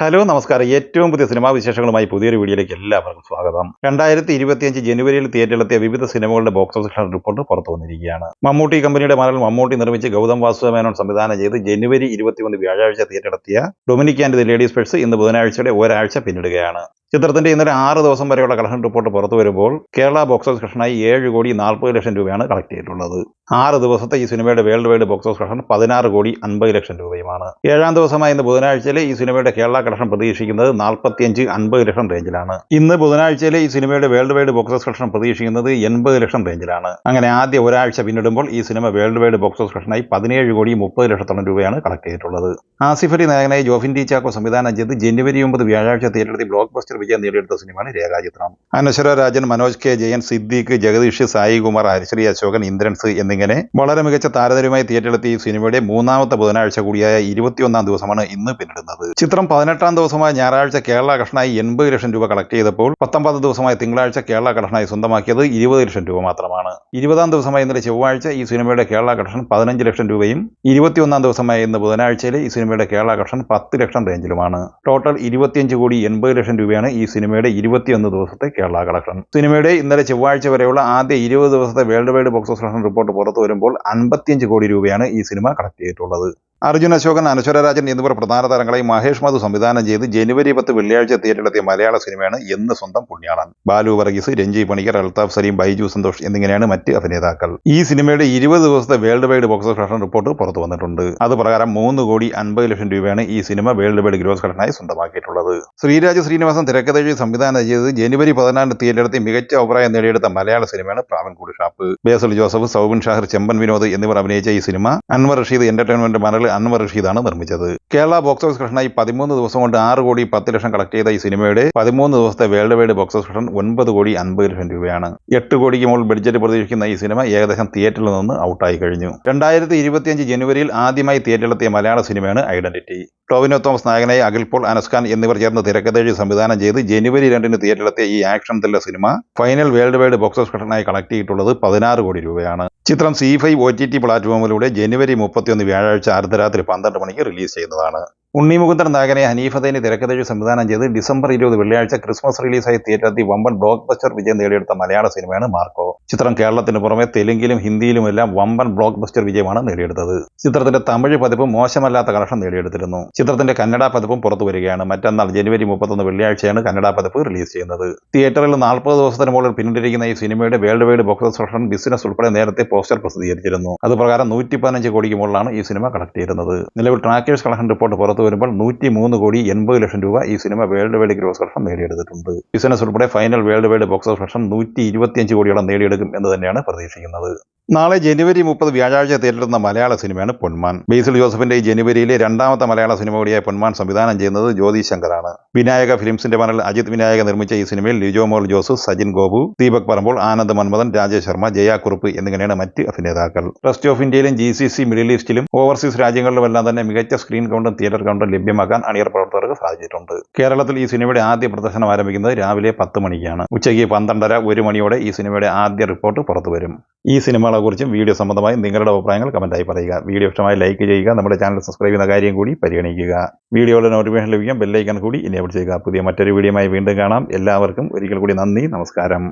Hello നമസ്കാരം. ഏറ്റവും പുതിയ സിനിമാ വിശേഷങ്ങളുമായി പുതിയൊരു വീഡിയോയിലേക്ക് എല്ലാവർക്കും സ്വാഗതം. 2025 ജനുവരിയിൽ തിയേറ്ററിലെത്തിയ വിവിധ സിനിമകളുടെ ബോക്സ് ഓഫീസ് കളക്ഷൻ റിപ്പോർട്ട് പുറത്തു വന്നിരിക്കുകയാണ്. മമ്മൂട്ടി കമ്പനിയുടെ മറൽ മമ്മൂട്ടി നിർമ്മിച്ച് ഗൗതം വാസുദേവൻ സംവിധാനം ചെയ്ത് ജനുവരി 21 വ്യാഴാഴ്ച തിയേറ്ററിലെത്തിയ Dominic and the ladies' purse ഇന്ന് ബുധനാഴ്ചയുടെ ഒരാഴ്ച പിന്നിടുകയാണ്. ചിത്രത്തിന്റെ ഇന്നലെ 6 ദിവസം വരെയുള്ള കളക്ഷൻ റിപ്പോർട്ട് പുറത്തു വരുമ്പോൾ കേരള ബോക്സ് ഓഫീസ് കളക്ഷനായി 7,40,00,000 രൂപയാണ് കളക്ട് ചെയ്തിട്ടുള്ളത്. 6 ദിവസത്തെ ഈ സിനിമയുടെ world wide box office collection 16,50,00,000 രൂപയുമാണ്. 7ാം ദിവസമായ ഇന്ന് ബുധനാഴ്ചയിലെ ഈ സിനിമയുടെ കേരള കളക്ഷൻ പ്രതീക്ഷിക്കുന്നത് 45-50 ലക്ഷം റേഞ്ചിലാണ്. ഇന്ന് ബുധനാഴ്ചയിലെ ഈ സിനിമയുടെ world wide box office collection പ്രതീക്ഷിക്കുന്നത് 80 ലക്ഷം റേഞ്ചിലാണ്. അങ്ങനെ ആദ്യ ഒരാഴ്ച പിന്നിടുമ്പോൾ ഈ cinema world wide box office കളക്ഷനായി 17,30,00,000 രൂപയാണ് കളക്ട് ചെയ്തിട്ടുള്ളത്. ആസിഫ് അലി നായകനായി ജോഫിൻ ടി ചാക്കോ സംവിധാനം ചെയ്ത് ജനുവരി 9 വ്യാഴാഴ്ച തിയേറ്ററിൽ ബ്ലോക്ക് ബസ്റ്റർ വിജയം നേടിയെടുത്ത സിനിമയാണ് രേഖാചിത്രം. അനശ്വര രാജൻ, മനോജ് കെ ജയൻ, സിദ്ദീഖ്, ജഗദീഷ്, സായി കുമാർ, ഹരിശ്രീ അശോകൻ, ഇന്ദ്രൻസ് എന്നിങ്ങനെ വളരെ മികച്ച താരനിരയുമായി തിയേറ്ററിലെത്തിയ ഈ സിനിമയുടെ 3ാമത്തെ ബുധനാഴ്ച കൂടിയായ 21ാം ദിവസമാണ് ഇന്ന് പിന്നിടുന്നത്. ചിത്രം 18ാം ദിവസമായ ഞായറാഴ്ച കേരള കളക്ഷനായി 80 ലക്ഷം രൂപ കളക്ട് ചെയ്തപ്പോൾ 19 ദിവസമായ തിങ്കളാഴ്ച കേരള കളക്ഷനായി സ്വന്തമാക്കിയത് 20 ലക്ഷം രൂപ മാത്രമാണ്. 20ാം ദിവസമായ ഇന്നലെ ചൊവ്വാഴ്ച ഈ സിനിമയുടെ കേരള കളക്ഷൻ 15 ലക്ഷം രൂപയും 21ാം ദിവസമായ ഇന്ന് ബുധനാഴ്ചയിലെ ഈ സിനിമയുടെ കേരള കളക്ഷൻ 10 ലക്ഷം റേഞ്ചിലുമാണ്. ടോട്ടൽ 25,80,00,000 രൂപയാണ് ഈ സിനിമയുടെ 21 ദിവസത്തെ കേരള കളക്ഷൻ. സിനിമയുടെ ഇന്നലെ ചൊവ്വാഴ്ച വരെയുള്ള ആദ്യ 20 ദിവസത്തെ world wide box office collection report പുറത്തു വരുമ്പോൾ 55 കോടി രൂപയാണ് ഈ സിനിമ കളക്ട് ചെയ്തിട്ടുള്ളത്. അർജുൻ അശോകൻ, അനശ്വര രാജൻ എന്നിവർ പ്രധാന താരങ്ങളായി മഹേഷ് മധു സംവിധാനം ചെയ്ത് ജനുവരി 10 വെള്ളിയാഴ്ച തിയേറ്ററിലെത്തിയ മലയാള സിനിമയാണ് എന്ന് സ്വന്തം പുണ്യാളൻ. ബാലു വർഗീസ്, രഞ്ജി പണിക്കർ, അൽത്താഫ് സലീം, ബൈജു സന്തോഷ് എന്നിങ്ങനെയാണ് മറ്റ് അഭിനേതാക്കൾ. ഈ സിനിമയുടെ 20 ദിവസത്തെ world wide box office collection report പുറത്തു വന്നിട്ടുണ്ട്. അത് പ്രകാരം 3,50,00,000 രൂപയാണ് ഈ സിനിമ വേൾഡ് വൈഡ് ഗ്രോസ് കളക്ഷനായി സ്വന്തമാക്കിയിട്ടുള്ളത്. ശ്രീരാജ് ശ്രീനിവാസൻ തിരക്കഥ സംവിധാനം ചെയ്ത് ജനുവരി 14 തിയേറ്ററിലെത്തി മികച്ച അഭിപ്രായം നേടിയെടുത്ത മലയാള സിനിമയാണ് പ്രാവൻകൂട് ഷാപ്പ്. ബേസൽ ജോസഫ്, സൗബിൻ ഷാഹിർ, ചെമ്പൻ വിനോദ് എന്നിവർ അഭിനയിച്ച ഈ സിനിമ അൻവർ റഷീദ് എന്റർടൈൻമെന്റ് മറൽ അൻവർ റഷീദാണ് നിർമ്മിച്ചത്. കേരള ബോക്സ് ഓഫീസ് കളക്ഷനായി 13 ദിവസം കൊണ്ട് 6,10,00,000 കളക്ട് ചെയ്ത ഈ സിനിമയുടെ 13 ദിവസത്തെ world wide box office collection 9,50,00,000 രൂപയാണ്. 8 കോടിക്ക് മുകളിൽ ബഡ്ജറ്റ് പ്രതീക്ഷിക്കുന്ന ഈ സിനിമ ഏകദേശം തിയേറ്ററിൽ നിന്ന് ഔട്ടായി കഴിഞ്ഞു. 2025 ജനുവരിയിൽ ആദ്യമായി തിയേറ്ററിലെത്തിയ മലയാള സിനിമയാണ് ഐഡന്റിറ്റി. ടോവിനോ തോമസ് നായകനായി അഖിൽ പോൾ, അനസ് ഖാൻ എന്നിവർ ചേർന്ന് തിരക്കഥ സംവിധാനം ചെയ്ത് ജനുവരി 2 തിയേറ്ററിലെത്തിയ ഈ action thriller cinema final world wide box office കളക്ഷനായി കളക്ട് ചെയ്തിട്ടുള്ളത് 16 കോടി രൂപയാണ്. ചിത്രം C5 OTT പ്ലാറ്റ്ഫോമിലൂടെ ജനുവരി 31 വ്യാഴാഴ്ച അർദ്ധരാത്രി 12 മണിക്ക് റിലീസ് ചെയ്യുന്നതാണ്. ഉണ്ണി മുകുന്ദൻ നായകനെ ഹനീഫതേനി തിരക്കഥ സംവിധാനം ചെയ്ത് ഡിസംബർ 20 വെള്ളിയാഴ്ച ക്രിസ്മസ് റിലീസായി തിയേറ്ററിലെത്തി വമ്പൻ ബ്ലോക്ക് ബസ്റ്റർ വിജയം നേടിയെടുത്ത മലയാള സിനിമയാണ് മാർക്കോ. ചിത്രം കേരളത്തിന് പുറമെ തെലുങ്കിലും ഹിന്ദിയിലുമെല്ലാം വമ്പൻ ബ്ലോക്ക് ബസ്റ്റർ വിജയമാണ് നേടിയെടുത്തത്. ചിത്രത്തിന്റെ തമിഴ് പതിപ്പ് മോശമല്ലാത്ത കളക്ഷൻ നേടിയെടുത്തിരുന്നു. ചിത്രത്തിന്റെ കന്നഡ പതിപ്പും പുറത്തു വരികയാണ്. മറ്റന്നാൾ ജനുവരി 31 വെള്ളിയാഴ്ചയാണ് കന്നഡ പതിപ്പ് റിലീസ് ചെയ്യുന്നത്. തിയേറ്ററിൽ 40 ദിവസത്തിന് മുകളിൽ പിന്നിട്ടിരിക്കുന്ന ഈ സിനിമയുടെ world wide box office collection business ഉൾപ്പെടെ നേരത്തെ പോസ്റ്റർ പ്രസിദ്ധീകരിച്ചിരുന്നു. അതുപ്രകാരം 115 കോടിക്ക് മുകളിലാണ് ഈ സിനിമ കളക്ട് ചെയ്യുന്നത്. നിലവിൽ ട്രാക്കേഴ്സ് കളക്ഷൻ റിപ്പോർട്ട് പുറത്തു വരുമ്പോൾ 103,80,00,000 രൂപ ഈ cinema world wide gross collection നേടിയെടുത്തിട്ടുണ്ട്. ബിസിനസ് ഉൾപ്പെടെ final world wide box office collection 125 കോടിയോളം നേടിയെടുക്കും എന്ന് തന്നെയാണ് പ്രതീക്ഷിക്കുന്നത്. നാളെ ജനുവരി 30 വ്യാഴാഴ്ച തിയേറ്ററിലെത്തുന്ന മലയാള സിനിമയാണ് പൊന്മാൻ. ബേസിൽ ജോസഫിന്റെ ഈ ജനുവരിയിലെ 2ാമത്തെ മലയാള സിനിമ കൂടിയായ പൊന്മാൻ സംവിധാനം ചെയ്യുന്നത് ജ്യോതി ശങ്കറാണ്. വിനായക ഫിലിംസിന്റെ മറൽ അജിത് വിനായക നിർമ്മിച്ച ഈ സിനിമയിൽ ലിജോ മോൾ ജോസ്, സജിൻ ഗോപു, ദീപക് പറമ്പോൾ, ആനന്ദ് മന്മഥൻ, രാജേഷ് ശർമ്മ, ജയ കുറുപ്പ് എന്നിങ്ങനെയാണ് മറ്റ് അഭിനേതാക്കൾ. റെസ്റ്റ് ഓഫ് ഇന്ത്യയിലും GCC മിഡിൽ ഈസ്റ്റിലും ഓവർസീസ് രാജ്യങ്ങളിലുമെല്ലാം തന്നെ മികച്ച സ്ക്രീൻ കൗണ്ടും തിയേറ്റർ കൗണ്ടും ലഭ്യമാക്കാൻ അണിയർ പ്രവർത്തകർക്ക് സാധിച്ചിട്ടുണ്ട്. കേരളത്തിൽ ഈ സിനിമയുടെ ആദ്യ പ്രദർശനം ആരംഭിക്കുന്നത് രാവിലെ 10 മണിക്കാണ്. ഉച്ചയ്ക്ക് 12:30-1 മണിയോടെ ഈ സിനിമയുടെ ആദ്യ റിപ്പോർട്ട് പുറത്തു വരും. ഈ സിനിമകളെക്കുറിച്ചും വീഡിയോ സംബന്ധമായി നിങ്ങളുടെ അഭിപ്രായങ്ങൾ കമന്റായി പറയുക. വീഡിയോ ഇഷ്ടമായി ലൈക്ക് ചെയ്യുക. നമ്മുടെ ചാനൽ സബ്സ്ക്രൈബ് ചെയ്യുന്ന കാര്യം കൂടി പരിഗണിക്കുക. വീഡിയോയുടെ നോട്ടിഫിക്കേഷൻ ലഭിക്കാൻ ബെല്ലൈക്കൺ കൂടി എനേബിൾ ചെയ്യുക. പുതിയ മറ്റൊരു വീഡിയോയുമായി വീണ്ടും കാണാം. എല്ലാവർക്കും ഒരിക്കൽ കൂടി നന്ദി, നമസ്കാരം.